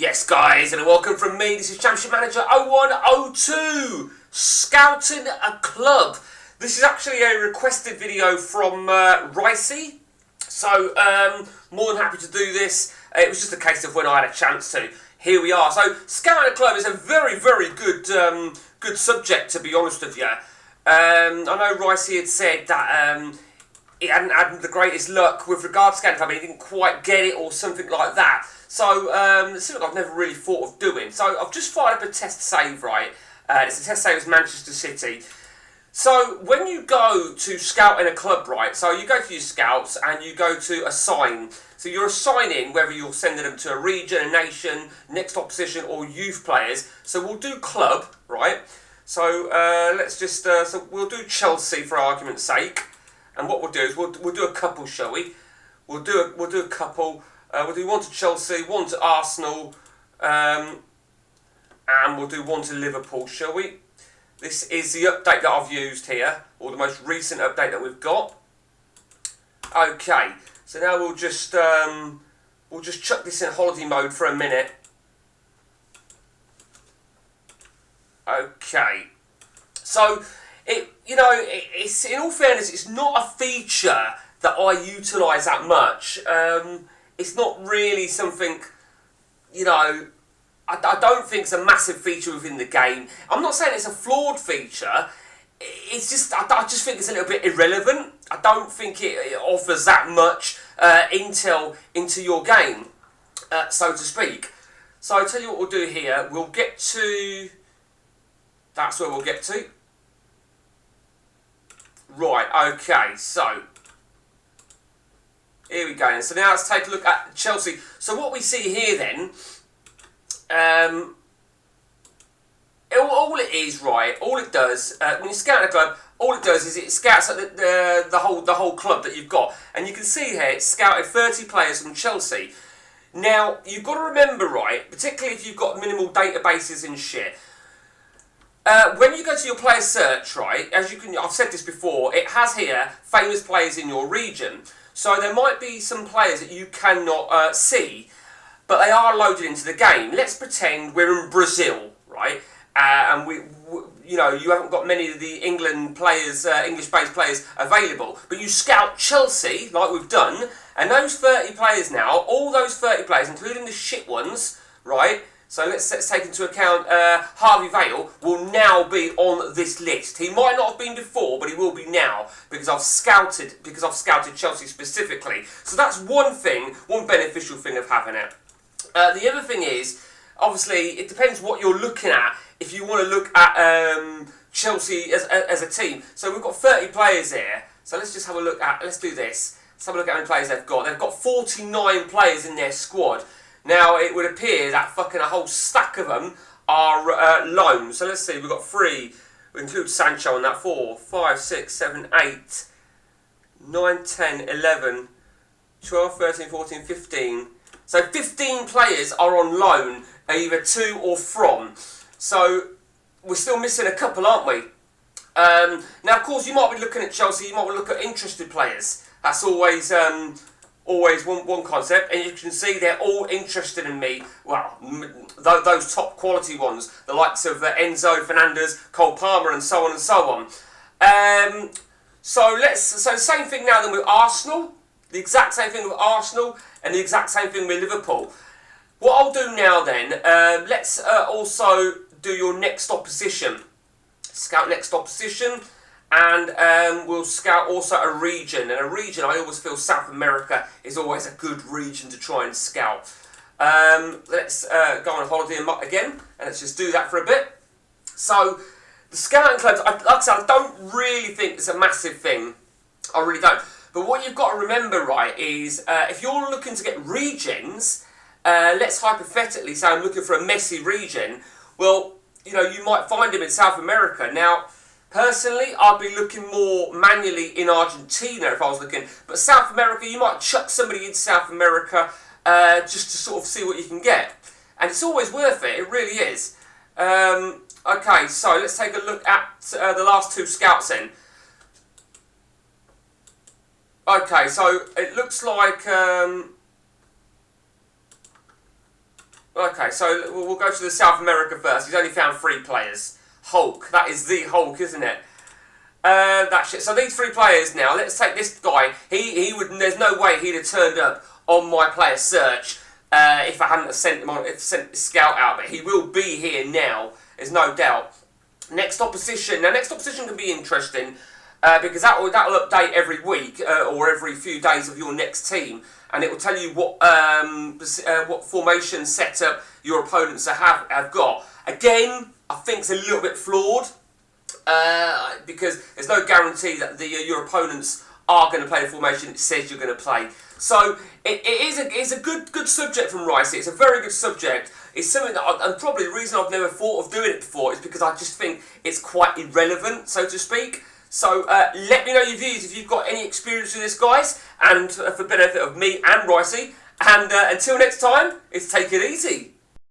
Yes, guys, and welcome from me. This is Championship Manager 0102, scouting a club. This is actually a requested video from Ricey, so more than happy to do this. It was just a case of when I had a chance to. Here we are. So, scouting a club is a very, very good good subject, to be honest with you. I know Ricey had said that he hadn't had the greatest luck with regards to scouting club, and he didn't quite get it or something like that. So, it's something I've never really thought of doing. So, I've just fired up a test save, right? It's a test save as Manchester City. So, when you go to scout in a club, right, so you go to your scouts and you go to assign. So, you're assigning whether you're sending them to a region, a nation, next opposition, or youth players. So, we'll do club, right? So, let's just, so we'll do Chelsea for argument's sake. And what we'll do is we'll do a couple, shall we? We'll do a couple. We'll do one to Chelsea, one to Arsenal, and we'll do one to Liverpool, shall we? This is the update that I've used here, or the most recent update that we've got. Okay, so now we'll just chuck this in holiday mode for a minute. Okay, so it's in all fairness, it's not a feature that I utilise that much. It's not really something, I don't think it's a massive feature within the game. I'm not saying it's a flawed feature. It's just, I just think it's a little bit irrelevant. I don't think it offers that much intel into your game, so to speak. So I'll tell you what we'll do here. We'll get to, that's where we'll get to. Right, okay, so here we go. So now let's take a look at Chelsea. So what we see here then, all it is, right, all it does, when you scout a club, all it does is it scouts at the whole club that you've got. And you can see here, it's scouted 30 players from Chelsea. Now, you've got to remember, right, particularly if you've got minimal databases and shit, when you go to your player search, right, I've said this before, it has here famous players in your region. So there might be some players that you cannot see, but they are loaded into the game. Let's pretend we're in Brazil, right? And you haven't got many of the England players, English-based players available, but you scout Chelsea, like we've done, and those 30 players now, all those 30 players, including the shit ones, right? So let's take into account Harvey Vale will now be on this list. He might not have been before, but he will be now because I've scouted Chelsea specifically. So that's one thing, one beneficial thing of having it. The other thing is, obviously, it depends what you're looking at. If you want to look at Chelsea as a team, so we've got 30 players here. So let's just have a look at. Let's do this. Let's have a look at how many players they've got. They've got 49 players in their squad. Now, it would appear that fucking a whole stack of them are loans. So let's see, we've got 3. We include Sancho on that. 4, 5, 6, 7, 8, 9, 10, 11, 12, 13, 14, 15. So 15 players are on loan, either to or from. So we're still missing a couple, aren't we? Now, of course, you might be looking at Chelsea, you might look at interested players. That's always one concept, and you can see they're all interested in me. Well, those top quality ones, the likes of Enzo, Fernandez, Cole Palmer, and so on and so on. So same thing now then with Arsenal, the exact same thing with Arsenal, and the exact same thing with Liverpool. What I'll do now then, let's also do your next opposition. Scout next opposition. And we'll scout also a region. And a region, I always feel South America is always a good region to try and scout. Let's go on holiday again, and let's just do that for a bit. So, the scouting clubs, like I said, I don't really think it's a massive thing. I really don't. But what you've got to remember, right, is if you're looking to get regions, let's hypothetically say I'm looking for a Messi region, well, you might find him in South America. Now, personally, I'd be looking more manually in Argentina if I was looking. But South America, you might chuck somebody in South America just to sort of see what you can get. And it's always worth it, it really is. Okay, so let's take a look at the last 2 scouts then. Okay, so it looks like Okay, so we'll go to the South America first. He's only found 3 players. Hulk, that is the Hulk, isn't it? That's it. So these 3 players now. Let's take this guy. He would. There's no way he'd have turned up on my player search if I hadn't sent him on. If sent the scout out, but he will be here now. There's no doubt. Next opposition. Now, next opposition can be interesting because that will update every week or every few days of your next team, and it will tell you what formation setup your opponents have got. Again, I think it's a little bit flawed. Because there's no guarantee that your opponents are going to play the formation it says you're going to play. So it is a good subject from Rice. It's a very good subject. It's something that, and probably the reason I've never thought of doing it before is because I just think it's quite irrelevant, so to speak. So let me know your views if you've got any experience with this, guys, and for benefit of me and Ricey. And until next time, it's take it easy.